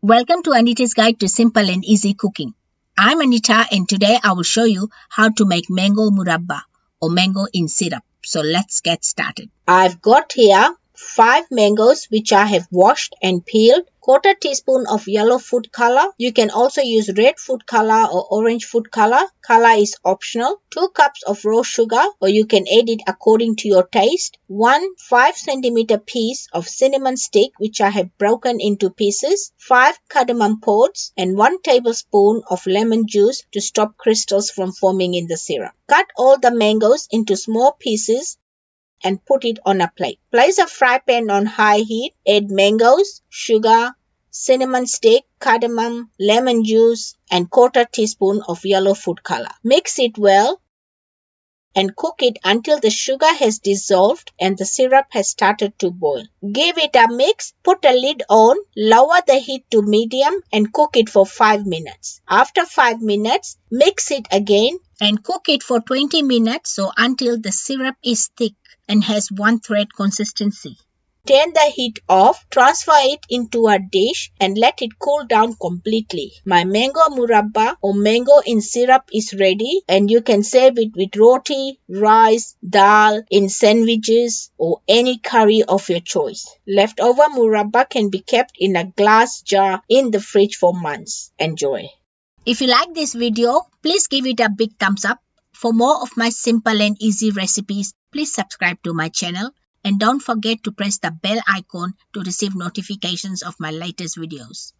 Welcome to Anita's Guide to Simple and Easy Cooking. I'm Anita and today I will show you how to make mango murabba or mango in syrup. So let's get started. I've got here 5 mangoes which I have washed and peeled, 1/4 teaspoon of yellow food color. You can also use red food color or orange food color. Color is optional. 2 cups of raw sugar, or you can add it according to your taste. 1 5-centimeter piece of cinnamon stick which I have broken into pieces. 5 cardamom pods and 1 tablespoon of lemon juice to stop crystals from forming in the syrup. Cut all the mangoes into small pieces and put it on a plate. Place a fry pan on high heat. Add mangoes, sugar, cinnamon stick, cardamom, lemon juice, and 1/4 teaspoon of yellow food color. Mix it well and cook it until the sugar has dissolved and the syrup has started to boil. Give it a mix, put a lid on, lower the heat to medium and cook it for 5 minutes. After 5 minutes, mix it again and cook it for 20 minutes or until the syrup is thick and has one thread consistency. Turn the heat off, transfer it into a dish and let it cool down completely. My mango murabba or mango in syrup is ready and you can serve it with roti, rice, dal, in sandwiches or any curry of your choice. Leftover murabba can be kept in a glass jar in the fridge for months. Enjoy. If you like this video, please give it a big thumbs up. For more of my simple and easy recipes, please subscribe to my channel. And don't forget to press the bell icon to receive notifications of my latest videos.